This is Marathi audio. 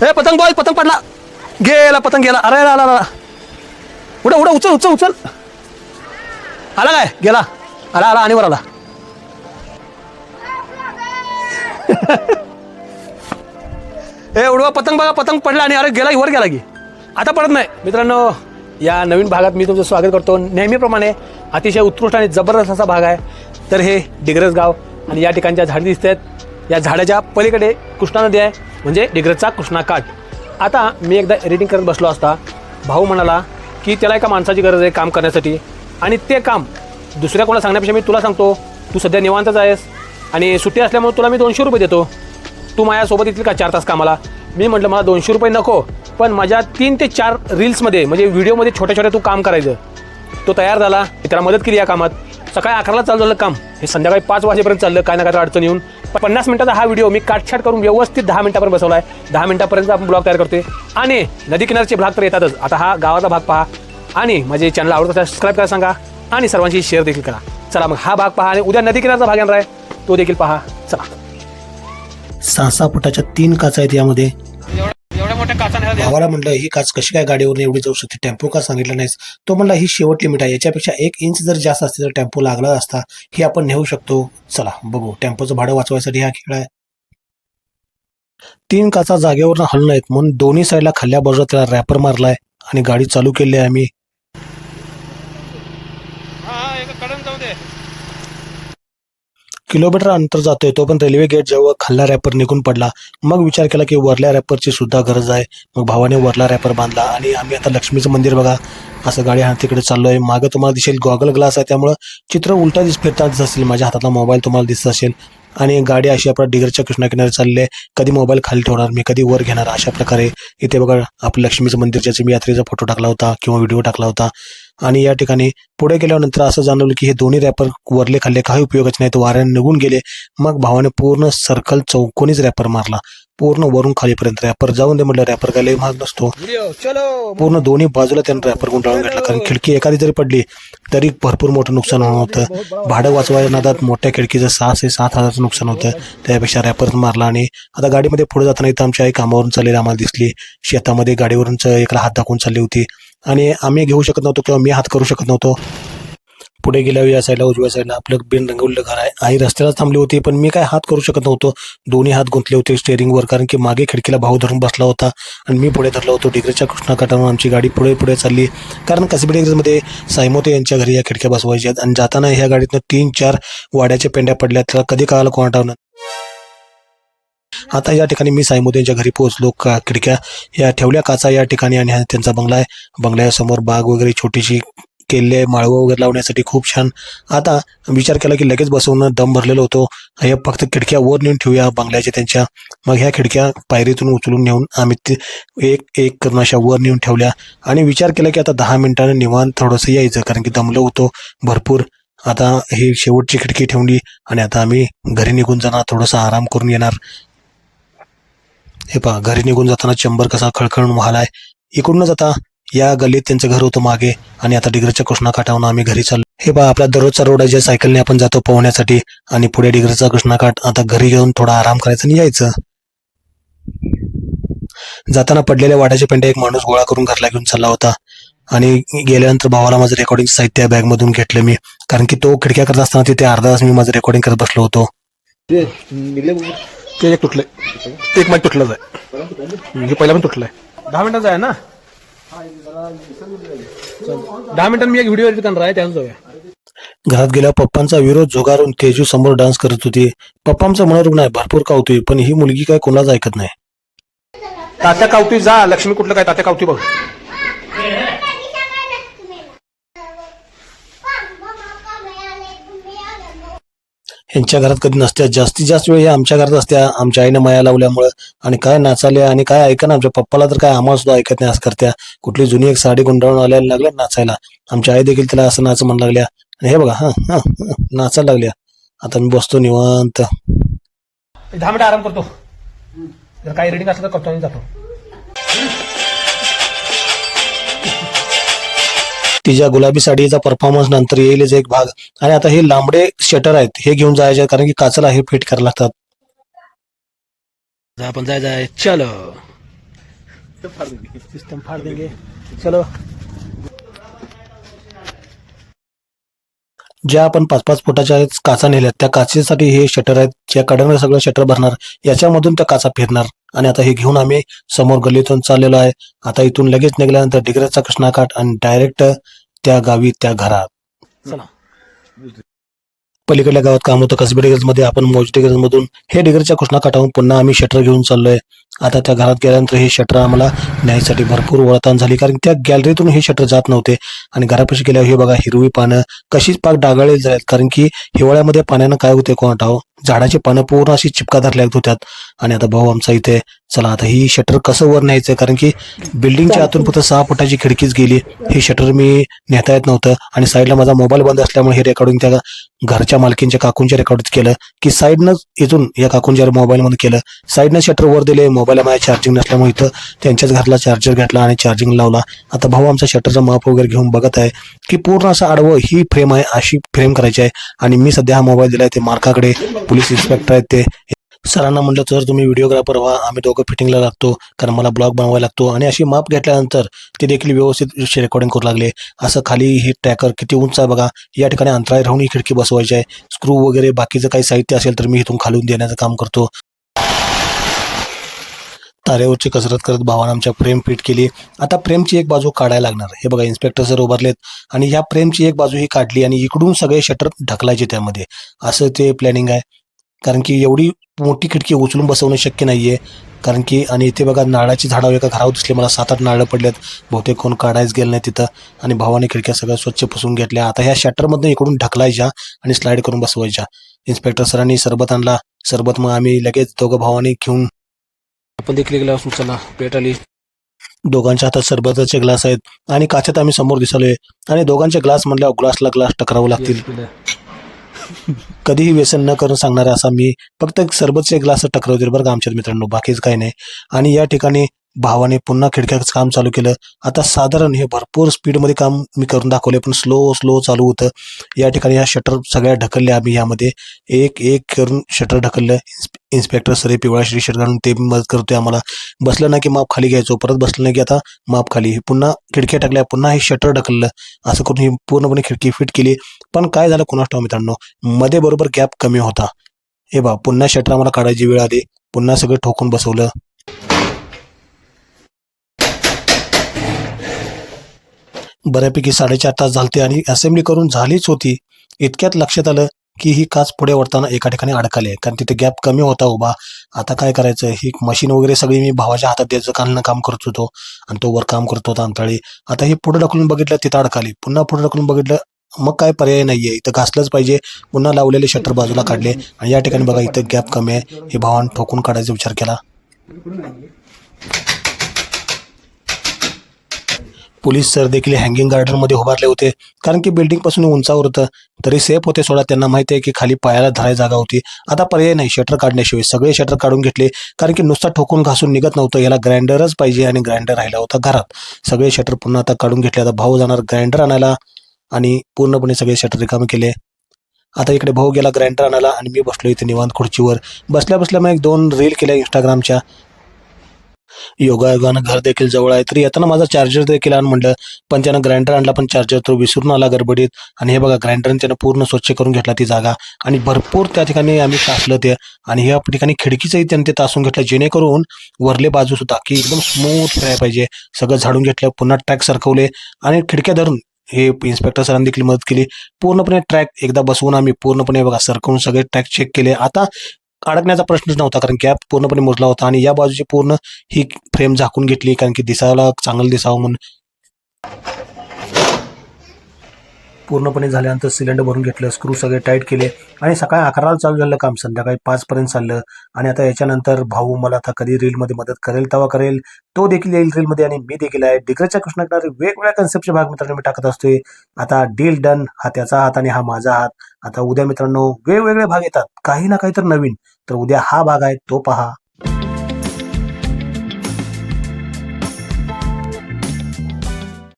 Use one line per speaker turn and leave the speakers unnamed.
ए पतंग बॉय, पतंग पडला, गेला पतंग गेला. अरे आला आला, उडा उडा, उचल उचल उचल. आला काय, गेला. आला आला, आणि वर आला. ए उडवा पतंग, बघा पतंग पडला आणि अरे गेला, वर गेला की आता पडत नाही. मित्रांनो, या नवीन भागात मी तुमचं स्वागत करतो. नेहमीप्रमाणे अतिशय उत्कृष्ट आणि जबरदस्त असा भाग आहे. तर हे डिग्रस गाव आणि या ठिकाणच्या झाडे दिसत आहेत. या झाडाच्या पलीकडे कृष्णा नदी आहे, म्हणजे डिग्रसचा कृष्णा काठ. आता मी एकदा एडिटिंग करत बसलो असता, भाऊ म्हणाला की त्याला एका माणसाची गरज आहे काम करण्यासाठी, आणि ते काम दुसऱ्या कोणाला सांगण्यापेक्षा मी तुला सांगतो. तू सध्या निवांतच आहेस आणि सुट्टी असल्यामुळे तुला मी 200 रुपये देतो. तू माझ्यासोबत येतील का 4 तास कामाला? मी म्हटलं मला 200 रुपये नको, पण माझ्या 3 ते 4 रील्समध्ये म्हणजे व्हिडिओमध्ये छोट्या छोट्या तू काम करायचं. तो तयार झाला, त्याला मदत केली या कामात. सकाळी 11ला चालू झालं काम, हे संध्याकाळी 5 वाजेपर्यंत चाललं. काय ना काय अडचण येऊन 50 मिनिटाचा हा व्हिडिओ मी काटछाट करून व्यवस्थित 10 मिनिटापर्यंत बसवला आहे. 10 मिनिटापर्यंत आपण ब्लॉग तयार करतोय. आणि नदी किनारचे भाग तर येतातच. आता हा गावाचा भाग पहा आणि माझे चॅनल आवडत असेल सबस्क्राईब करा, सांगा आणि सर्वांशी शेअर देखील करा. चला मग हा भाग पहा आणि उद्या नदी किनारचा भाग येणार आहे, तो देखील पहा. चला.
6-6 फुटाच्या 3 काचा आहेत यामध्ये.
एवढ्या मोठ्या काचा
भावाला म्हणलं ही काच कशी काय गाडीवर एवढी जाऊ शकते, टेम्पो का सांगितलं नाहीस? तो म्हणला ही शेवट लिमिट आहे, याच्यापेक्षा 1 इंच जर जास्त असते तर टेम्पो लागला असता, ही आपण नेऊ शकतो. चला बघू, टेम्पोचं भाडं वाचवायसाठी हा खेळ आहे. 3 काचा जागेवर हलणार आहेत म्हणून दोन्ही साईडला खाल्ल्या बाजूला त्याला रॅपर मारलाय आणि गाडी चालू केली आहे आम्ही. किलोमीटर अंतर जातोय तो पण रेल्वे गेट जवळ खाल्ला रॅपर निघून पडला. मग विचार केला की वरल्या रॅपरची सुद्धा गरज आहे. मग भावाने वरला रॅपर बांधला आणि आम्ही आता लक्ष्मीचं मंदिर बघा असं गाडी हा तिकडे चाललोय. मागं तुम्हाला दिसेल गॉगल ग्लास आहे, त्यामुळं चित्र उलटा फिरता दिसत असेल. माझ्या हातातला मोबाईल तुम्हाला दिसत असेल आणि गाडी अशी आपल्या डिग्रसच्या कृष्णा किनारी चालली आहे. कधी मोबाईल खाली ठेवणार मी, कधी वर घेणार, अशा प्रकारे. इथे बघा आपलं लक्ष्मीचं मंदिर, ज्याचे मी यात्रेचा फोटो टाकला होता किंवा व्हिडिओ टाकला होता. आणि या ठिकाणी पुढे गेल्यानंतर असं जाणवलं की हे दोन्ही रॅपर वरले खाल्ले काही उपयोगाचे नाही, तर वाऱ्याने निघून गेले. मग भावाने पूर्ण सर्कल चौकोनीच रॅपर मारला, पूर्ण वरून खालीपर्यंत. रॅपर जाऊन दे म्हटलं, रॅपर काय लय महाग नसतो. पूर्ण दोन्ही बाजूला त्यानं रॅपर गुंडाळून घेतला, कारण खिडकी एखादी जरी पडली तरी भरपूर मोठं नुकसान होणार होतं. भाडं वाचवायच्या नादात मोठ्या खिडकीचं 6 ते 7 हजाराचं नुकसान होतं. त्यापेक्षा रॅपर मारला. आणि आता गाडीमध्ये पुढे जाताना इथं आमची आई कामावरून चाललेली आम्हाला दिसली. शेतामध्ये गाडीवरून एकला हात दाखवून चालली होती आणि आम्ही घेऊ शकत नव्हतो किंवा मी हात करू शकत नव्हतो. पुढे गेल्यावर या साईडला उजव्या साईडला आपलं बिन रंगवलेलं घर आहे. आई रस्त्याला थांबली होती, पण मी काय हात करू शकत नव्हतो. दोन्ही हात गुंतले होते स्टेअरिंगवर, कारण की मागे खिडकीला भाऊ धरून बसला होता आणि मी पुढे धरलो होतो. डिग्रसच्या कृष्णा काठावरून आमची गाडी पुढे पुढे चालली, कारण कसबी डिग्रसमध्ये सायमोते यांच्या घरी या खिडक्या बसवायच्या आहेत. आणि जाताना ह्या गाडीतनं 3-4 वाड्याच्या पेंड्या पडल्या, त्याला कधी कळालं कोणाटावनं. आता या ठिकाणी मी सायमोते यांच्या घरी पोहोचलो. खिडक्या या ठेवल्या काचा या ठिकाणी आणि हा त्यांचा बंगला आहे. बंगल्यासमोर बाग वगैरे छोटीशी केले, माळवं वगैरे लावण्यासाठी खूप छान. आता विचार केला की लगेच बसवणं दम भरलेलं होतो. हे फक्त खिडक्या वर नेऊन ठेवूया बंगल्याच्या त्यांच्या. मग ह्या खिडक्या पायरीतून उचलून नेऊन आम्ही एक एक करून अशा वर नेऊन ठेवल्या आणि विचार केला की आता 10 मिनिटांनी निवांत थोडंसं यायचं, कारण की दमलो होतो भरपूर. आता ही शेवटची खिडकी ठेवली आणि आता आम्ही घरी निघून जाणार, थोडंसं आराम करून येणार. हे पहा, घरी निघून जाताना चंबर कसा खळखळून वाहलाय. इकडूनच आता या गल्लीत त्यांचं घर होतं मागे आणि आता डिग्रसच्या कृष्णा काठावरून आम्ही घरी चाललो. हे पहा, आपला दररोजचा रोड आहे, ज्या सायकलने आपण जातो पोहण्यासाठी. आणि पुढे डिग्रसचा कृष्णा काठ. आता घरी घेऊन थोडा आराम करायचा आणि यायचं. जाताना पडलेल्या वाड्याचे पेंडे एक माणूस गोळा करून घरला घेऊन चालला होता. आणि गेल्यानंतर भावाला माझं रेकॉर्डिंग साहित्य बॅगमधून घेतलं मी, कारण की तो खिडक्या करत असताना तिथे अर्धा तास मी माझं रेकॉर्डिंग करत बसलो होतो.
ते एक तुटलंय, एक माईक तुटलंच आहे. हे पहिला पण तुटलंय. 10 मिनिटाचं आहे ना, 10 मिनिटांनी मी एक व्हिडिओ एडिट करणार आहे, त्यानं जाऊया.
घरात गेल्यावर पप्पांचा विरोध झुगारून तेजू समोर डान्स करत होती. पप्पांचं मनोरुग्ण आहे, भरपूर कावतोय, पण ही मुलगी काय कोणाच ऐकत नाही.
तात्या कावतोय, जा लक्ष्मी कुठलं काय तात्या कावतोय बघ.
यांच्या घरात कधी नसत्या, जास्तीत जास्त वेळ हे आमच्या घरात असत्या, आमच्या आईने माया लावल्यामुळं. आणि काय नाचाले आणि काय ऐका ना, आमच्या पप्पाला तर काय आम्हाला सुद्धा ऐकत नाही असं करत्या. कुठली जुनी एक साडी गुंडाळून आल्याला लागल्या नाचायला. आमच्या आई देखील त्याला असं नाच म्हणू लागल्या. आणि हे बघा, नाचायला लागल्या. आता मी बसतो निवांत.
10 मिनिटं आराम करतो, जर काही रेडिंग असलं तर करतो आणि जातो.
तिच्या गुलाबी साडीचा परफॉर्मन्स नंतर येईलच एक भाग. आणि आता हे लांबडे शटर आहेत, हे घेऊन जायचे, कारण की काचला हे फिट करायला लागतात.
आपण जाय चलो.
सिस्टम फाड़ देंगे. चलो. ज्या आपण 5-5 फुटाच्या काचा नेल्यात त्या काचेसाठी हे शटर आहेत, ज्या कडेनं सगळं शटर भरणार याच्यामधून त्या काचा फिरणार. आणि आता हे घेऊन आम्ही समोर गल्लीतून चाललेलो आहे. आता इथून लगेच निघाल्यानंतर डिग्रजचा कृष्णाकाठ आणि डायरेक्ट त्या गावी त्या घरात. चला. पलीकडल्या गावात काम होतं कसबे डिग्रजमध्ये, आपण मौज डिग्रजमधून हे डिग्रजच्या कृष्णाकाठाहून पुन्हा आम्ही शटर घेऊन चाललोय. आता त्या घरात गेल्यानंतर हे शटर आम्हाला न्यायसाठी भरपूर वळतान झाली, कारण त्या गॅलरीतून हे शटर जात नव्हते. आणि घरापाशी गेल्यावर हे बघा हिरवी पानं कशीच पाक डागाळली जातात, कारण की हिवाळ्यामध्ये पाण्यानं काय होते कोण ठाव, झाडाची पानं पूर्ण अशी चिपकादार लागत होत्यात. आणि आता भाऊ आमचा इथे. चला आता ही शटर कसं वर न्यायचं, कारण की बिल्डिंगच्या आतून फक्त 6 फुटाची खिडकीच गेली. हे शटर मी नेता येत नव्हतं आणि साईडला माझा मोबाईल बंद असल्यामुळे हे रेकॉर्डिंग त्या घरच्या मालकींच्या काकूंच्या रेकॉर्डिंग केलं, की साईडनं इथून या काकूंच्या मोबाईलमध्ये केलं. साईडनं शटर वर दिले. मोबाईलला माझ्या चार्जिंग नसल्यामुळे इथं त्यांच्याच घराला चार्जर घेतला आणि चार्जिंग लावला. आता भाऊ आमचा शटरचा माप वगैरे घेऊन बघत आहे की पूर्ण असं आडवं ही फ्रेम आहे, अशी फ्रेम करायची आहे. आणि मी सध्या हा मोबाईल दिलाय ते मार्काकडे, पोलीस इन्स्पेक्टर आहेत ते. सरांना म्हटलं तर तुम्ही व्हिडिओग्राफर व्हा, आम्ही दोघं फिटिंगला लागतो, कारण मला ब्लॉग बनवायला लागतो. आणि अशी माप घेतल्यानंतर ते देखील व्यवस्थित रेकॉर्डिंग करू लागले. असं खाली हे ट्रॅकर किती उंच आहे बघा, या ठिकाणी अंतराळी राहून ही खिडकी बसवायची आहे. स्क्रू वगैरे बाकीचं काही साहित्य असेल तर मी इथून खालून देण्याचं काम करतो. तारेवरची कसरत करत भावानं आमच्या फ्रेम फिट केली. आता फ्रेमची एक बाजू काढायला लागणार. हे बघा इन्स्पेक्टर सर उभारलेत आणि ह्या फ्रेमची एक बाजू ही काढली आणि इकडून सगळे शटर ढकलायचे त्यामध्ये, असं ते प्लॅनिंग आहे. कारण की एवढी मोठी खिडकी उचलून बसवणं शक्य नाहीये, कारण की आणि इथे बघा नारळाची झाडं एका घरावर दिसले मला 7-8 नारळ पडलेत. बहुतेक कोण काढायच गेलं नाही तिथं. आणि भावाने खिडक्या सगळ्या स्वच्छ पुसून घेतल्या. आता ह्या शटरमधनं इकडून ढकलायच्या आणि स्लाईड करून बसवायच्या. इन्स्पेक्टर सरांनी सरबत आणला. सरबत मग आम्ही लगेच दोघं भावाने घेऊन आपण देखील गेलो असून चला पेट आली. दोघांच्या हातात सरबताचे ग्लास आहेत आणि काचेत आम्ही समोर दिसलोय. आणि दोघांचे ग्लास म्हटल्यावर ग्लासला ग्लास टकरावं लागतील. कधीही व्यसन न करून सांगणार असा मी, फक्त सरबतचे ग्लास टकरावतील बरं का आमच्यात मित्रांनो, बाकीच काही नाही. आणि या ठिकाणी भावाने पुन्हा खिडक्याचं काम चालू केलं. आता साधारण हे भरपूर स्पीडमध्ये काम मी करून दाखवले, पण स्लो चालू होतं. या ठिकाणी ह्या शटर सगळ्या ढकलल्या आम्ही, यामध्ये एक एक करून शटर ढकललं. इन्स्पेक्टर सर पिवळा श्री शर्ट घालून ते मदत करतोय आम्हाला. बसलं ना की माप खाली घ्यायचो, परत बसलं नाही की आता माप खाली, पुन्हा खिडक्या टाकल्या, पुन्हा हे शटर ढकललं. असं करून ही पूर्णपणे खिडकी फिट केली. पण काय झालं कोणास ठाऊक मित्रांनो, मध्ये बरोबर गॅप कमी होता. हे बा पुन्हा शटर आम्हाला काढायची वेळ आली, पुन्हा सगळं ठोकून बसवलं. बऱ्यापैकी 4.5 तास झालते आणि असेंब्ली करून झालीच होती. इतक्यात लक्षात आलं की ही काच पुढे वळताना एका ठिकाणी अडकली आहे, कारण तिथे गॅप कमी होता उभा. आता काय करायचं, ही मशीन वगैरे सगळी मी भावाच्या हातात द्यायचं काम करत होतो आणि तो वर काम करत होता अंतराळी. आता ही पुढे ढकलून बघितलं, तिथं अडकली. पुन्हा पुढे ढकलून बघितलं, मग काय पर्याय नाहीये, इथं घासलंच पाहिजे. पुन्हा लावलेले शटर बाजूला काढले आणि या ठिकाणी बघा इथं गॅप कमी आहे. हे भावानं ठोकून काढायचा विचार केला. पोलीस सर देखील हँगिंग गार्डनमध्ये उभारले होते, कारण की बिल्डिंग पासून उंचावर होतं. तरी सेफ होते सोडा, त्यांना माहिती आहे की खाली पायाला धराय जागा होती. आता पर्याय नाही, शटर काढण्याशिवाय सगळे शटर काढून घेतले, कारण की नुसता ठोकून घासून निघत नव्हतं, याला ग्राइंडरच पाहिजे आणि ग्राइंडर राहिला होता घरात. सगळे शटर पुन्हा आता काढून घेतले. आता भाऊ जाणार ग्राइंडर आणायला आणि पूर्णपणे सगळे शटर रिकामे केले. आता इकडे भाऊ गेला ग्राइंडर आणायला आणि मी बसलो इथे निवांत खुर्चीवर. बसल्या बसल्या मग 1-2 रील केल्या इंस्टाग्रामच्या. योगायोगानं घर देखील जवळ आहे, तरी येताना माझा चार्जर देखील आण म्हणलं, पण त्यानं ग्राइंडर आणला, पण चार्जर तो विसरून आला गडबडीत. आणि हे बघा ग्राइंडरने त्यानं पूर्ण स्वच्छ करून घेतला ती जागा आणि भरपूर त्या ठिकाणी आम्ही तासलं ते. आणि ह्या ठिकाणी खिडकीचंही त्याने ते तासून घेतलं, जेणेकरून वरले बाजू सुद्धा की एकदम स्मूथ फिरायला पाहिजे. सगळं झाडून घेतलं, पुन्हा ट्रॅक सरकवले आणि खिडक्या धरून हे इन्स्पेक्टर सरांनी देखील मदत केली. पूर्णपणे ट्रॅक एकदा बसवून आम्ही पूर्णपणे बघा सरकवून सगळे ट्रॅक चेक केले. आता अडकण्याचा प्रश्नच नव्हता, कारण गॅप पूर्णपणे मोजला होता. आणि या बाजूची पूर्ण ही फ्रेम झाकून घेतली, कारण की दिसायला चांगलं दिसावं म्हणून. पूर्णपणे झाल्यानंतर सिलेंडर भरून घेतलं, स्क्रू सगळे टाईट केले आणि सकाळी 11ला चालू झालं काम, संध्याकाळी 5 पर्यंत चाललं. आणि आता याच्यानंतर भाऊ मला आता कधी रीलमध्ये मदत करेल तेव्हा करेल, तो देखील येईल रीलमध्ये आणि मी देखील आहे. डिग्रजच्या कृष्णाकडे वेगवेगळ्या कन्सेप्टचे भाग मित्रांनो मी टाकत असतोय. आता डील डन, हा त्याचा हात आणि हा माझा हात. आता उद्या मित्रांनो वेगवेगळे भाग येतात, काही ना काही तर नवीन. तर उद्या हा भाग आहे तो पहा.